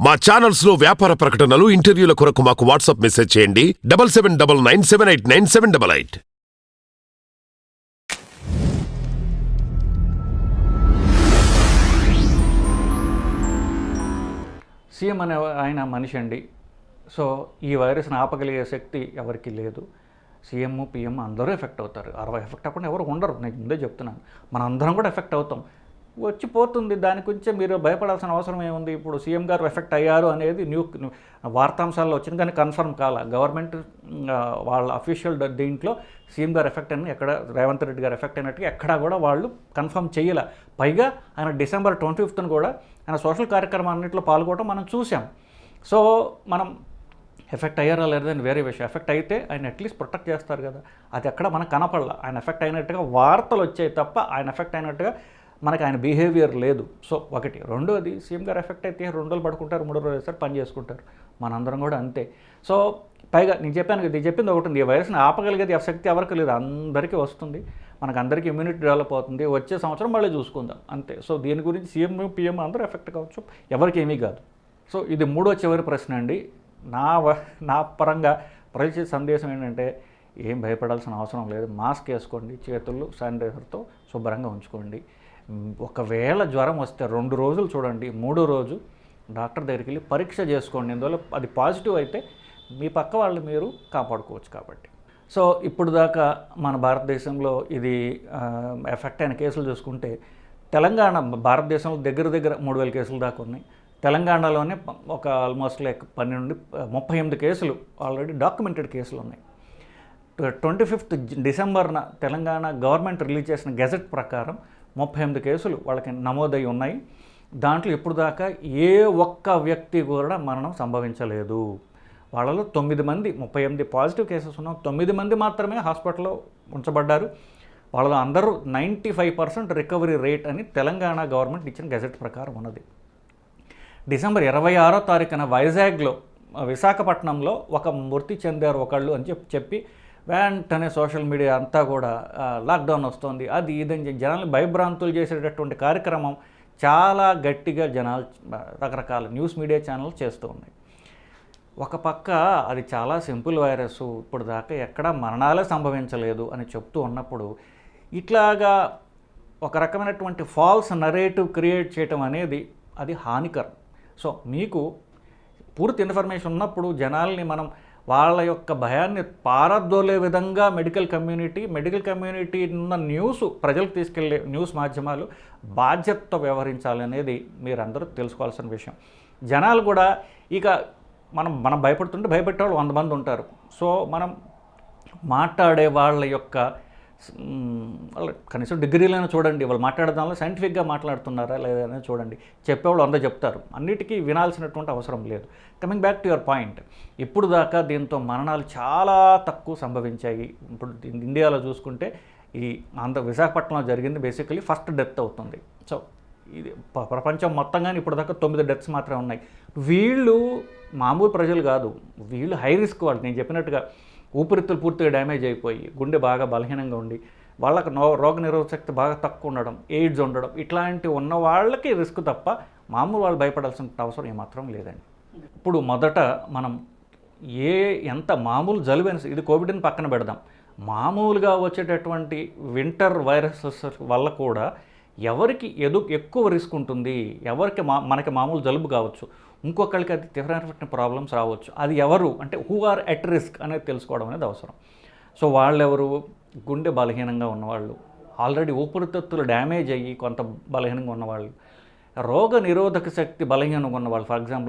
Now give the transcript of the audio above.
మా ఛానల్స్ లో వ్యాపార ప్రకటనలు ఇంటర్వ్యూల కొరకు మాకు వాట్సాప్ మెసేజ్ చేయండి 7799978978. సీఎం అనే ఆయన మనిషి అండి. సో ఈ వైరస్ని ఆపగలిగే శక్తి ఎవరికి లేదు. సీఎం పిఎం అందరూ ఎఫెక్ట్ అవుతారు. 60 ఎఫెక్ట్ అవ్వకుండా ఎవరు ఉండరు. నేను ముందే చెప్తున్నాను, మన అందరం కూడా ఎఫెక్ట్ అవుతాం. వచ్చిపోతుంది, దాని గురించి మీరు భయపడాల్సిన అవసరం ఏముంది. ఇప్పుడు సీఎం గారు ఎఫెక్ట్ అయ్యారు అనేది వార్తాంశాల్లో వచ్చింది, కానీ కన్ఫర్మ్ కాల. గవర్నమెంట్ వాళ్ళ అఫీషియల్ దీంట్లో సీఎం గారు ఎఫెక్ట్ అని ఎక్కడ, రేవంత్ రెడ్డి గారు ఎఫెక్ట్ అయినట్టుగా ఎక్కడా కూడా వాళ్ళు కన్ఫర్మ్ చేయలే. పైగా ఆయన December 25th కూడా ఆయన సోషల్ కార్యక్రమాన్నింటిలో పాల్గొనడం మనం చూసాం. సో మనం ఎఫెక్ట్ అయ్యారా లేదని వేరే విషయం. ఎఫెక్ట్ అయితే ఆయన అట్లీస్ట్ ప్రొటెక్ట్ చేస్తారు కదా, అది ఎక్కడ మనకు కనపడలా. ఆయన ఎఫెక్ట్ అయినట్టుగా వార్తలు వచ్చాయి తప్ప ఆయన ఎఫెక్ట్ అయినట్టుగా మనకు ఆయన బిహేవియర్ లేదు. సో ఒకటి. రెండోది, సీఎం గారు ఎఫెక్ట్ అయితే 2 రోజులు పడుకుంటారు, 3 రోజులు వేస్తారు, పని చేసుకుంటారు. మనందరం కూడా అంతే. సో పైగా నేను చెప్పాను కదా, చెప్పింది ఒకటి ఉంది, ఈ వైరస్ని ఆపగలిగేది శక్తి ఎవరికి లేదు. అందరికీ వస్తుంది, మనకు అందరికీ ఇమ్యూనిటీ డెవలప్ అవుతుంది. వచ్చే సంవత్సరం మళ్ళీ చూసుకుందాం అంతే. సో దీని గురించి సీఎం పిఎం అందరూ ఎఫెక్ట్ కావచ్చు, ఎవరికి ఏమీ కాదు. సో ఇది మూడో చివరి ప్రశ్న అండి. నా పరంగా ప్రజల సందేశం ఏంటంటే, ఏం భయపడాల్సిన అవసరం లేదు. మాస్క్ వేసుకోండి, చేతులు శానిటైజర్తో శుభ్రంగా ఉంచుకోండి. ఒకవేళ జ్వరం వస్తే 2 రోజులు చూడండి, 3వ రోజు డాక్టర్ దగ్గరికి వెళ్ళి పరీక్ష చేసుకోండి. అందువల్ల అది పాజిటివ్ అయితే మీ పక్క వాళ్ళు మీరు కాపాడుకోవచ్చు కాబట్టి. సో ఇప్పుడు దాకా మన భారతదేశంలో ఇది ఎఫెక్ట్ అయిన కేసులు చూసుకుంటే, తెలంగాణ భారతదేశంలో దగ్గర 3,000 కేసులు దాకా ఉన్నాయి. తెలంగాణలోనే ఒక ఆల్మోస్ట్ లైక్ 38 కేసులు ఆల్రెడీ డాక్యుమెంటెడ్ కేసులు ఉన్నాయి. 25th Decemberన తెలంగాణ గవర్నమెంట్ రిలీజ్ చేసిన గెజెట్ ప్రకారం 38 కేసులు వాళ్ళకి నమోదై ఉన్నాయి. దాంట్లో ఇప్పుడు దాకా ఏ ఒక్క వ్యక్తి కూడా మరణం సంభవించలేదు. వాళ్ళలో 9 మంది, 38 పాజిటివ్ కేసెస్ ఉన్నాం, 9 మంది మాత్రమే హాస్పిటల్లో ఉంచబడ్డారు. వాళ్ళలో అందరూ 95% రికవరీ రేట్ అని తెలంగాణ గవర్నమెంట్ ఇచ్చిన గెజెట్ ప్రకారం ఉన్నది. December 26వ తారీఖున వైజాగ్లో, విశాఖపట్నంలో ఒక మృతి చెందారు ఒకళ్ళు అని చెప్పి వెంటనే సోషల్ మీడియా అంతా కూడా లాక్డౌన్ వస్తుంది, అది ఇదని జనాలను భయభ్రాంతులు చేసేటటువంటి కార్యక్రమం చాలా గట్టిగా జనాలు, రకరకాల న్యూస్ మీడియా ఛానల్ చేస్తూ ఉన్నాయి. ఒక పక్క అది చాలా సింపుల్ వైరస్, ఇప్పుడు దాకా ఎక్కడా మరణాలే సంభవించలేదు అని చెప్తూ ఉన్నప్పుడు, ఇట్లాగా ఒక రకమైనటువంటి ఫాల్స్ నరేటివ్ క్రియేట్ చేయటం అనేది అది హానికరం. సో మీకు పూర్తి ఇన్ఫర్మేషన్ ఉన్నప్పుడు జనాల్ని మనం వాళ్ళ యొక్క భయాన్ని పారదోలే విధంగా మెడికల్ కమ్యూనిటీ ఉన్న న్యూస్ ప్రజలకు తీసుకెళ్లే న్యూస్ మాధ్యమాలు బాధ్యతతో వ్యవహరించాలి అనేది మీరందరూ తెలుసుకోవాల్సిన విషయం. జనాలు కూడా ఇక మనం భయపడుతుంటే భయపెట్టే వాళ్ళు 100 మంది ఉంటారు. సో మనం మాట్లాడే వాళ్ళ యొక్క కనీసం డిగ్రీలైనా చూడండి, వాళ్ళు మాట్లాడడంలో సైంటిఫిక్గా మాట్లాడుతున్నారా లేదని చూడండి. చెప్పేవాళ్ళు 100 చెప్తారు, అన్నిటికీ వినాల్సినటువంటి అవసరం లేదు. Coming back to your point, ఇప్పుడు దాకా దీంతో మరణాలు చాలా తక్కువ సంభవించాయి. ఇప్పుడు ఇండియాలో చూసుకుంటే ఈ విశాఖపట్నంలో జరిగింది బేసికలీ ఫస్ట్ డెత్ అవుతుంది. సో ఇది ప్రపంచం మొత్తంగానే ఇప్పుడు దాకా 9 డెత్స్ మాత్రమే ఉన్నాయి. వీళ్ళు మామూలు ప్రజలు కాదు, వీళ్ళు హై రిస్క్ వాళ్ళు. నేను చెప్పినట్టుగా ఊపిరితిత్తులు పూర్తిగా డ్యామేజ్ అయిపోయి, గుండె బాగా బలహీనంగా ఉండి, వాళ్ళకి రోగనిరోధక శక్తి బాగా తక్కువ ఉండడం, ఎయిడ్స్ ఉండడం, ఇట్లాంటివి ఉన్న వాళ్ళకి రిస్క్ తప్ప మామూలు వాళ్ళు భయపడాల్సిన అవసరం ఏమాత్రం లేదండి. ఇప్పుడు మొదట మనం ఎంత మామూలు జలుబైన, ఇది కోవిడ్ని పక్కన పెడదాం, మామూలుగా వచ్చేటటువంటి వింటర్ వైరసెస్ వల్ల కూడా ఎవరికి ఎక్కువ రిస్క్ ఉంటుంది, ఎవరికి మనకి మామూలు జలుబు కావచ్చు, ఇంకొకరికి అది డిఫరెంట్ ప్రాబ్లమ్స్ రావచ్చు. అది ఎవరు అంటే హూ ఆర్ ఎట్ రిస్క్ అనేది తెలుసుకోవడం అనేది అవసరం. సో వాళ్ళెవరు? గుండె బలహీనంగా ఉన్నవాళ్ళు, ఆల్రెడీ ఊపిరితిత్తులు డ్యామేజ్ అయ్యి కొంత బలహీనంగా ఉన్నవాళ్ళు, రోగ నిరోధక శక్తి బలహీనంగా ఉన్నవాళ్ళు, ఫర్ ఎగ్జాంపుల్